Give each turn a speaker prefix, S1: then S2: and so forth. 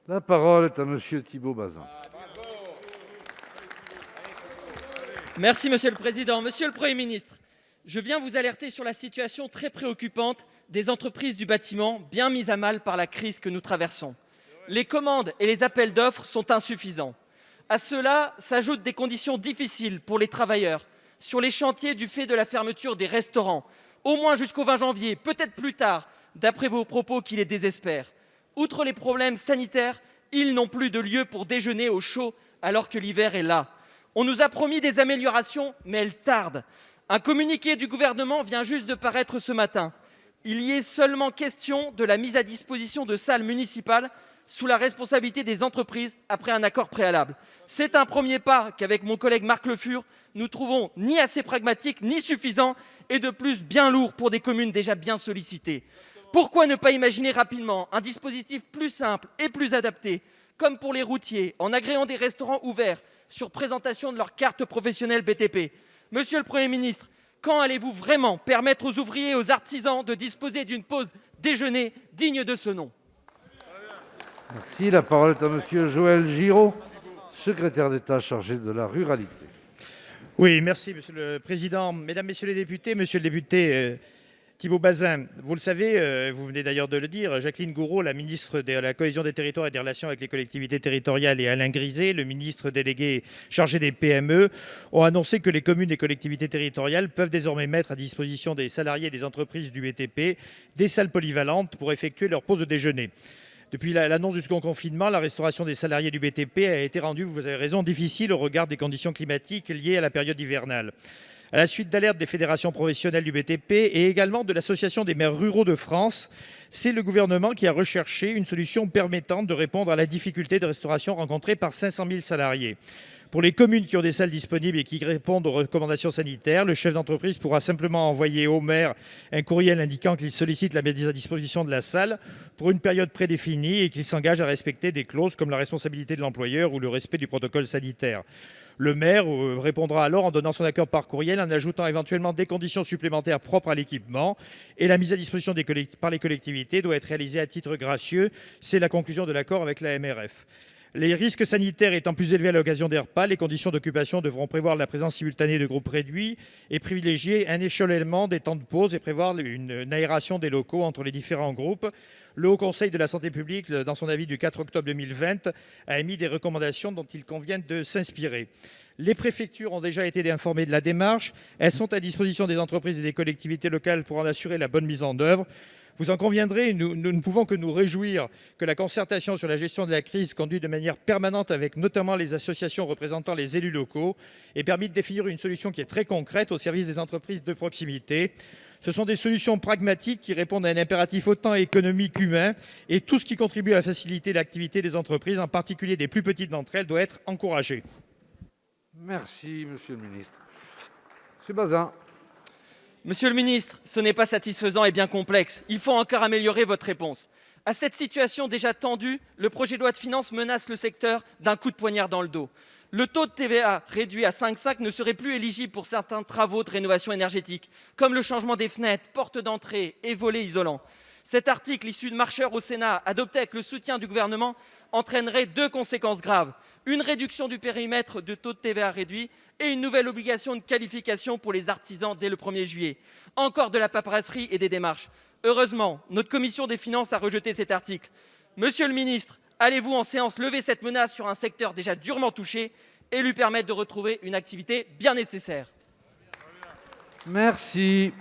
S1: La parole est à Monsieur Thibault Bazin.
S2: Merci Monsieur le Président. Monsieur le Premier ministre, je viens vous alerter sur la situation très préoccupante des entreprises du bâtiment, bien mises à mal par la crise que nous traversons. Les commandes et les appels d'offres sont insuffisants. À cela s'ajoutent des conditions difficiles pour les travailleurs sur les chantiers du fait de la fermeture des restaurants, au moins jusqu'au 20 janvier, peut-être plus tard, d'après vos propos qui les désespèrent. Outre les problèmes sanitaires, ils n'ont plus de lieu pour déjeuner au chaud alors que l'hiver est là. On nous a promis des améliorations, mais elles tardent. Un communiqué du gouvernement vient juste de paraître ce matin. Il y est seulement question de la mise à disposition de salles municipales sous la responsabilité des entreprises après un accord préalable. C'est un premier pas qu'avec mon collègue Marc Le Fur, nous trouvons ni assez pragmatique ni suffisant et de plus bien lourd pour des communes déjà bien sollicitées. Pourquoi ne pas imaginer rapidement un dispositif plus simple et plus adapté, comme pour les routiers, en agréant des restaurants ouverts sur présentation de leur carte professionnelle BTP? Monsieur le Premier ministre, quand allez-vous vraiment permettre aux ouvriers et aux artisans de disposer d'une pause déjeuner digne de ce nom?
S1: Merci. La parole est à Monsieur Joël Giraud, secrétaire d'État chargé de la ruralité.
S3: Oui, merci Monsieur le Président. Mesdames, Messieurs les députés, Monsieur le député Thibault Bazin, vous le savez, vous venez d'ailleurs de le dire, Jacqueline Gourault, la ministre de la Cohésion des territoires et des relations avec les collectivités territoriales, et Alain Griset, le ministre délégué chargé des PME, ont annoncé que les communes et collectivités territoriales peuvent désormais mettre à disposition des salariés des entreprises du BTP des salles polyvalentes pour effectuer leur pause de déjeuner. Depuis l'annonce du second confinement, la restauration des salariés du BTP a été rendue, vous avez raison, difficile au regard des conditions climatiques liées à la période hivernale. À la suite d'alertes des fédérations professionnelles du BTP et également de l'Association des maires ruraux de France, c'est le gouvernement qui a recherché une solution permettant de répondre à la difficulté de restauration rencontrée par 500 000 salariés. Pour les communes qui ont des salles disponibles et qui répondent aux recommandations sanitaires, le chef d'entreprise pourra simplement envoyer au maire un courriel indiquant qu'il sollicite la mise à disposition de la salle pour une période prédéfinie et qu'il s'engage à respecter des clauses comme la responsabilité de l'employeur ou le respect du protocole sanitaire. Le maire répondra alors en donnant son accord par courriel, en ajoutant éventuellement des conditions supplémentaires propres à l'équipement. Et la mise à disposition par les collectivités doit être réalisée à titre gracieux. C'est la conclusion de l'accord avec la MRF. Les risques sanitaires étant plus élevés à l'occasion des repas, les conditions d'occupation devront prévoir la présence simultanée de groupes réduits et privilégier un échelonnement des temps de pause et prévoir une aération des locaux entre les différents groupes. Le Haut Conseil de la santé publique, dans son avis du 4 octobre 2020, a émis des recommandations dont il convient de s'inspirer. Les préfectures ont déjà été informées de la démarche. Elles sont à disposition des entreprises et des collectivités locales pour en assurer la bonne mise en œuvre. Vous en conviendrez, nous ne pouvons que nous réjouir que la concertation sur la gestion de la crise conduite de manière permanente avec notamment les associations représentant les élus locaux ait permis de définir une solution qui est très concrète au service des entreprises de proximité. Ce sont des solutions pragmatiques qui répondent à un impératif autant économique qu'humain, et tout ce qui contribue à faciliter l'activité des entreprises, en particulier des plus petites d'entre elles, doit être encouragé.
S1: Merci, Monsieur le ministre. Monsieur Bazin.
S2: Monsieur le ministre, ce n'est pas satisfaisant et bien complexe. Il faut encore améliorer votre réponse. À cette situation déjà tendue, le projet de loi de finances menace le secteur d'un coup de poignard dans le dos. Le taux de TVA réduit à 5,5 ne serait plus éligible pour certains travaux de rénovation énergétique, comme le changement des fenêtres, portes d'entrée et volets isolants. Cet article, issu de marcheurs au Sénat, adopté avec le soutien du gouvernement, entraînerait deux conséquences graves: une réduction du périmètre de taux de TVA réduit et une nouvelle obligation de qualification pour les artisans dès le 1er juillet. Encore de la paperasserie et des démarches. Heureusement, notre commission des finances a rejeté cet article. Monsieur le ministre, allez-vous en séance lever cette menace sur un secteur déjà durement touché et lui permettre de retrouver une activité bien nécessaire?
S1: Merci.